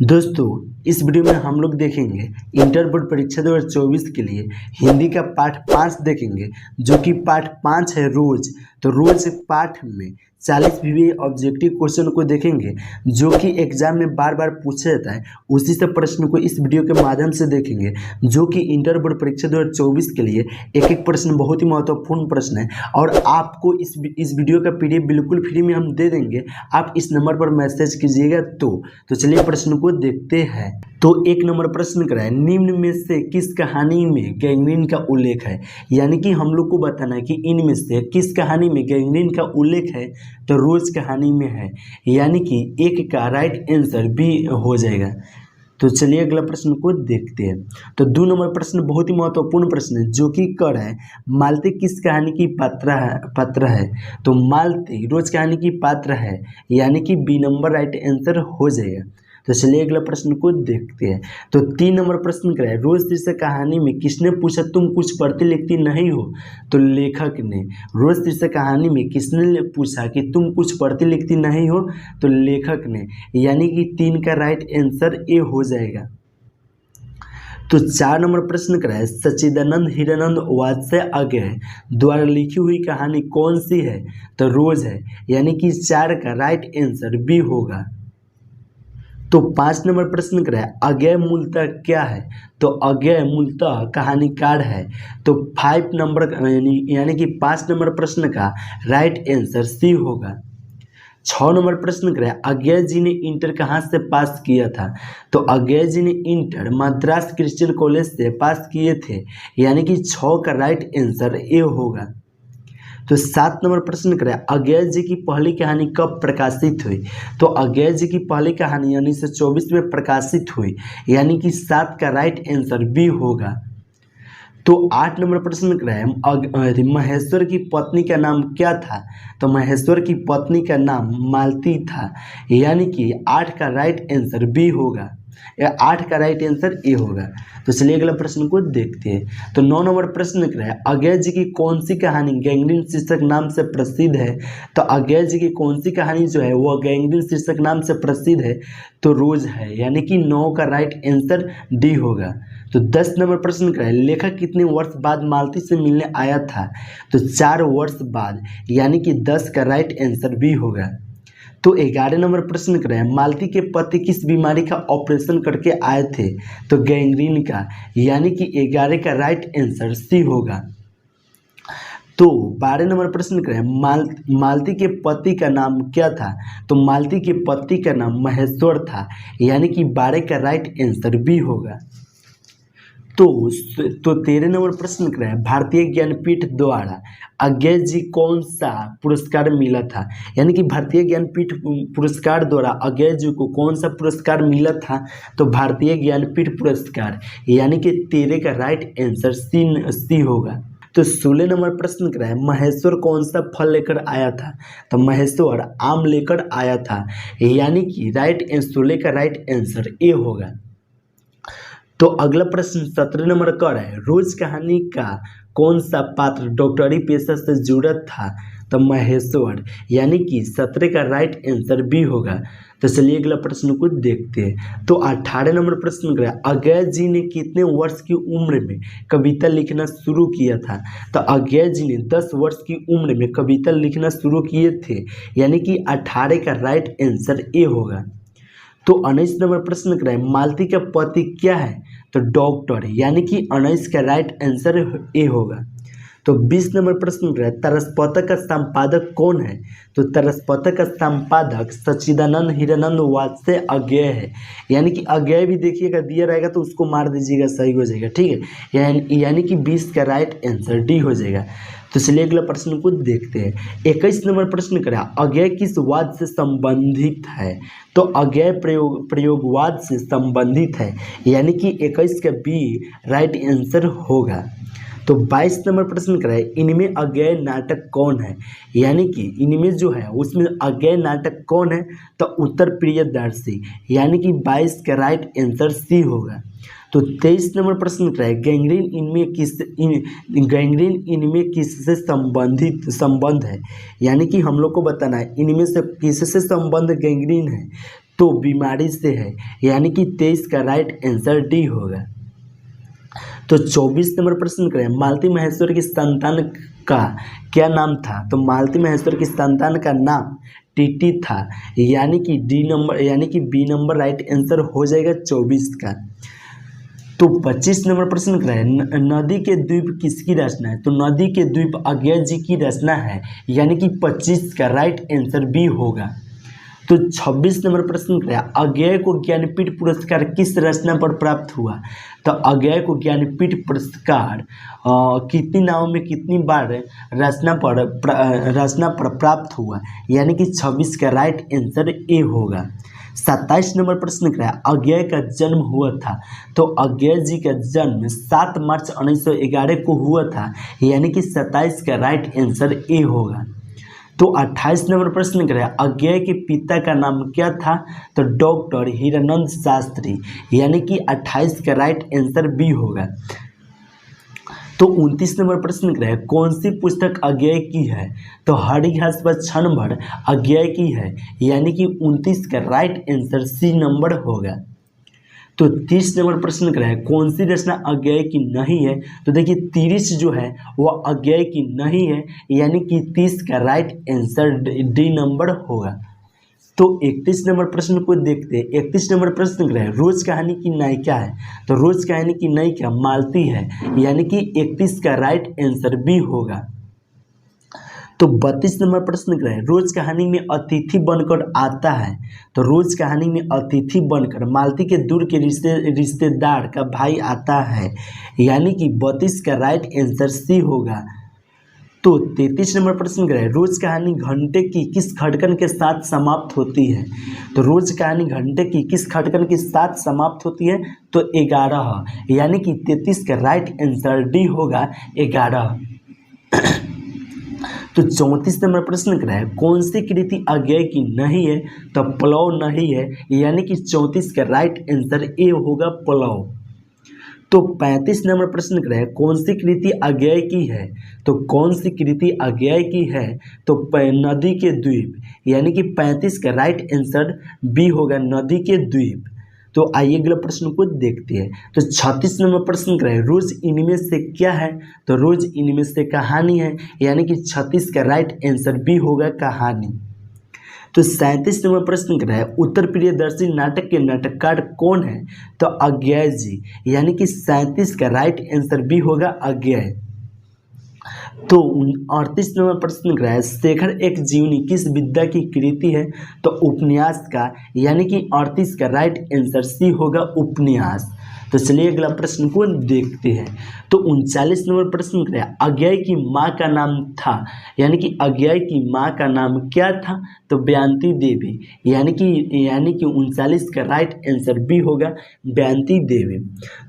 दोस्तों, इस वीडियो में हम लोग देखेंगे इंटर बोर्ड परीक्षा 2024 के लिए हिंदी का पाठ 5 देखेंगे, जो कि पाठ 5 है रोज। तो रोज पाठ में 40 भी ऑब्जेक्टिव क्वेश्चन को देखेंगे, जो कि एग्जाम में बार बार पूछा जाता है। उसी से प्रश्न को इस वीडियो के माध्यम से देखेंगे, जो कि इंटर बोर्ड परीक्षा 2024 के लिए एक एक प्रश्न बहुत ही महत्वपूर्ण प्रश्न है। और आपको इस वीडियो का PDF बिल्कुल फ्री में हम दे देंगे, आप इस नंबर पर मैसेज कीजिएगा। तो चलिए प्रश्न को देखते हैं। तो एक नंबर प्रश्न कराए, निम्न में से किस कहानी में गैंग्रीन का उल्लेख है। यानी कि हम लोग को बताना है कि इनमें से किस कहानी में गैंग्रीन का उल्लेख है। तो रोज कहानी में है, यानी कि एक का राइट आंसर बी हो जाएगा। तो चलिए अगला प्रश्न को देखते हैं। तो 2 नंबर प्रश्न बहुत ही महत्वपूर्ण प्रश्न है, जो कि कर है मालती किस कहानी की पात्र है। तो मालती रोज कहानी की पात्र है, यानी कि बी नंबर राइट आंसर हो जाएगा। तो चलिए अगला प्रश्न को देखते हैं। तो 3 नंबर प्रश्न कराए, रोज शीर्षक कहानी में किसने पूछा तुम कुछ पढ़ती लिखती नहीं हो। तो लेखक ने। रोज शीर्षक कहानी में किसने पूछा कि तुम कुछ पढ़ती लिखती नहीं हो। तो लेखक ने, यानी कि 3 का राइट आंसर ए हो जाएगा। तो 4 नंबर प्रश्न कराए, सच्चिदानंद हीरानंद वात्स्य अज्ञेय द्वारा लिखी हुई कहानी कौन सी है। तो रोज है, यानी कि 4 का राइट आंसर बी होगा। तो 5 नंबर प्रश्न कराए, अज्ञेय मूलतः क्या है। तो अज्ञेय मूलतः कहानीकार है। तो 5 नंबर यानी कि 5 नंबर प्रश्न का राइट आंसर सी होगा। 6 नंबर प्रश्न कराए, अज्ञेय जी ने इंटर कहाँ से पास किया था। तो अज्ञेय जी ने इंटर मद्रास क्रिश्चियन कॉलेज से पास किए थे, यानी कि 6 का राइट आंसर ए होगा। तो 7 नंबर प्रश्न करें, अज्ञेय जी की पहली कहानी कब प्रकाशित हुई। तो अज्ञेय जी की पहली कहानी 1924 में प्रकाशित हुई, यानी कि 7 का राइट आंसर बी होगा। तो 8 नंबर प्रश्न करें, महेश्वर की पत्नी का नाम क्या था। तो महेश्वर की पत्नी का नाम मालती था, यानी कि 8 का राइट आंसर बी होगा। 8 का राइट आंसर ए होगा। तो चलिए अगला प्रश्न को देखते हैं। तो 9 नंबर प्रश्न है, अज्ञेय जी की कौन सी कहानी गैंग्रीन शीर्षक नाम से प्रसिद्ध है। तो अज्ञेय जी की कौन सी कहानी जो है वह गैंग्रीन शीर्षक नाम से प्रसिद्ध है। तो रोज है, यानी कि 9 का राइट आंसर डी होगा। तो 10 नंबर प्रश्न है, लेखक कितने वर्ष बाद मालती से मिलने आया था। तो 4 वर्ष बाद, यानी कि 10 का राइट आंसर बी होगा। तो 11 नंबर प्रश्न करें, मालती के पति किस बीमारी का ऑपरेशन करके आए थे। तो गैंग्रीन का, यानी कि 11 का राइट आंसर सी होगा। तो 12 नंबर प्रश्न करें, मालती के पति का नाम क्या था। तो मालती के पति का नाम महेश्वर था, यानी कि 12 का राइट आंसर बी होगा। तो 13 नंबर प्रश्न करें, भारतीय ज्ञानपीठ द्वारा अज्ञेय जी कौन सा पुरस्कार मिला था। यानी कि भारतीय ज्ञानपीठ पुरस्कार द्वारा अज्ञेय जी को कौन सा पुरस्कार मिला था। तो भारतीय ज्ञानपीठ पुरस्कार, यानी कि 13 का राइट आंसर सी होगा। तो 16 नंबर प्रश्न कराए, महेश्वर कौन सा फल लेकर आया था। तो महेश्वर आम लेकर आया था, यानी कि 16 का राइट आंसर ए होगा। तो अगला प्रश्न 17 नंबर कर है, रोज कहानी का कौन सा पात्र डॉक्टरी पेशा से जुड़ा था। तो महेश्वर, यानी कि 17 का राइट आंसर बी होगा। तो चलिए अगला प्रश्न को देखते हैं। तो 18 नंबर प्रश्न करें, अज्ञेय जी ने कितने वर्ष की उम्र में कविता लिखना शुरू किया था। तो अज्ञेय जी ने 10 वर्ष की उम्र में कविता लिखना शुरू किए थे, यानी कि 18 का राइट आंसर ए होगा। तो 19 नंबर प्रश्न करें, मालती का पति क्या है। तो डॉक्टर, यानी कि 19 का राइट आंसर ए होगा। तो 20 नंबर प्रश्न करें, तरसपतक का संपादक कौन है। तो तरसपतक का संपादक सच्चिदानंद हीरानंद वात्स्य अज्ञेय है, यानी कि अज्ञेय भी देखिएगा दिया रहेगा तो उसको मार दीजिएगा, सही हो जाएगा। ठीक है, यानी कि 20 का राइट आंसर डी हो जाएगा। तो चलिए अगला प्रश्न को देखते हैं। 21 नंबर प्रश्न करें, अज्ञेय किस वाद से संबंधित है। तो अज्ञेय प्रयोगवाद से संबंधित है, यानी कि 21 का बी राइट आंसर होगा। तो 22 नंबर प्रश्न करें, इनमें अज्ञेय नाटक कौन है। यानी कि इनमें जो है उसमें अज्ञेय नाटक कौन है। तो उत्तर प्रियदर्शी, यानी कि 22 का राइट आंसर सी होगा। तो 23 नंबर प्रश्न करें, गैंग्रीन इनमें किससे संबंध है। यानी कि हम लोग को बताना है इनमें से किससे संबंध गैंग्रीन है। तो बीमारी से है, यानी कि 23 का राइट आंसर डी होगा। तो 24 नंबर प्रश्न करें, मालती महेश्वर की संतान का क्या नाम था? तो मालती महेश्वर की संतान का नाम टीटी था, यानी कि बी नंबर राइट आंसर हो जाएगा 24 का। तो 25 नंबर प्रश्न करें, नदी के द्वीप किसकी रचना है? तो नदी के द्वीप अज्ञेय जी की रचना है, यानी कि 25 का राइट आंसर बी होगा। तो 26 नंबर प्रश्न करें, अज्ञेय को ज्ञानपीठ पुरस्कार किस रचना पर प्राप्त हुआ? तो अज्ञेय को ज्ञानपीठ पुरस्कार कितनी नावों में कितनी बार रचना पर प्राप्त हुआ, यानी कि 26 का राइट आंसर ए होगा। 27 नंबर प्रश्न करें, अज्ञेय का जन्म हुआ था? तो अज्ञेय जी का जन्म 7 मार्च 1911 को हुआ था, यानी कि 27 का राइट आंसर ए होगा। तो 28 नंबर प्रश्न करें, अज्ञेय के पिता का नाम क्या था? तो डॉक्टर हीरानंद शास्त्री, यानी कि 28 का राइट आंसर बी होगा। तो 29 नंबर प्रश्न करें, कौन सी पुस्तक अज्ञेय की है? तो हरी घास पर क्षण भर अज्ञेय की है, यानी कि 29 का राइट आंसर सी नंबर होगा। तो 30 नंबर प्रश्न करें, कौन सी रचना अज्ञेय की नहीं है? तो देखिए 30 जो है वह अज्ञेय की नहीं है, यानी कि 30 का राइट आंसर डी नंबर होगा। तो 31 नंबर प्रश्न को देखते हैं। 31 नंबर प्रश्न करें, रोज कहानी की नायिका है? तो रोज कहानी की नायिका मालती है, यानी कि 31 का राइट आंसर बी होगा। तो 32 नंबर प्रश्न करें, रोज कहानी में अतिथि बनकर आता है? तो रोज कहानी में अतिथि बनकर मालती के दूर के रिश्तेदार का भाई आता है, यानी कि 32 का राइट आंसर सी होगा। तो 33 नंबर प्रश्न करें, रोज कहानी घंटे की किस खटकन के साथ समाप्त होती है? तो रोज कहानी घंटे की किस खटकन के साथ समाप्त होती है? तो 11, यानी कि 33 का राइट आंसर डी होगा 11। तो 34 नंबर प्रश्न करें, कौन सी कृति अज्ञेय की नहीं है? तो प्लव नहीं है, यानी कि 34 का राइट आंसर ए होगा प्लव। तो 35 नंबर प्रश्न करें, कौन सी कृति अज्ञेय की है? तो कौन सी कृति अज्ञेय की है? तो नदी के द्वीप, यानी कि 35 का राइट आंसर बी होगा नदी के द्वीप। तो आइए अगला प्रश्न को देखते हैं। तो 36 नंबर प्रश्न करें, रोज इनमें से क्या है? तो रोज इनमें से कहानी है, यानी कि 36 का राइट आंसर बी होगा कहानी। तो 37 नंबर प्रश्न करें, उत्तर प्रियदर्शी नाटक के नाटककार कौन है? तो अज्ञेय जी, यानी कि 37 का राइट आंसर बी होगा अज्ञेय। तो 38 नंबर प्रश्न करें, शेखर एक जीवनी किस विद्या की कृति है? तो उपन्यास का, यानी कि 38 का राइट आंसर सी होगा उपन्यास। तो चलिए अगला प्रश्न को देखते हैं। तो 39 नंबर प्रश्न करें, अज्ञेय की माँ का नाम था? यानी कि अज्ञेय की माँ का नाम क्या था? तो बयान्ती देवी, यानी कि 39 का राइट आंसर बी होगा बयान्ती देवी।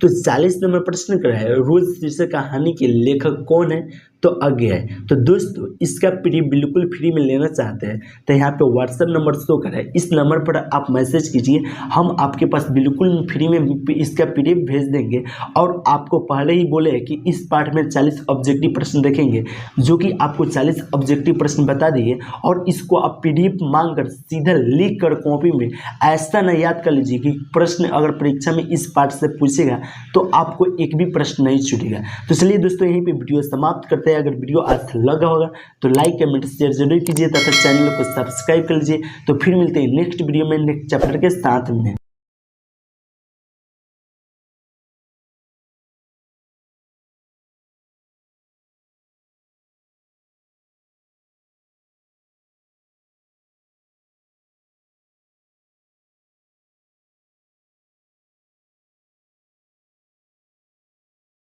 तो 40 नंबर प्रश्न करें, रोज शीर्षक कहानी के लेखक कौन है? तो अज्ञेय। तो दोस्तों इसका पीडीएफ बिल्कुल फ्री में लेना चाहते हैं तो यहाँ पे व्हाट्सएप नंबर शो कर है, इस नंबर पर आप मैसेज कीजिए, हम आपके पास बिल्कुल फ्री में इसका पीडीएफ भेज देंगे। और आपको पहले ही बोले कि इस पार्ट में 40 ऑब्जेक्टिव प्रश्न देखेंगे, जो कि आपको 40 ऑब्जेक्टिव प्रश्न बता दिए, और इसको आप पीडीएफ मांग कर सीधा लिख कर कॉपी में ऐसा न याद कर लीजिए कि प्रश्न अगर परीक्षा में इस पार्ट से पूछेगा तो आपको एक भी प्रश्न नहीं छूटेगा। तो चलिए दोस्तों यहीं पे वीडियो समाप्त करते हैं। अगर वीडियो अच्छा लगा होगा तो लाइक कमेंट शेयर जरूर कीजिए तथा चैनल को सब्सक्राइब कर लीजिए। तो फिर मिलते हैं नेक्स्ट वीडियो में नेक्स्ट चैप्टर के साथ में।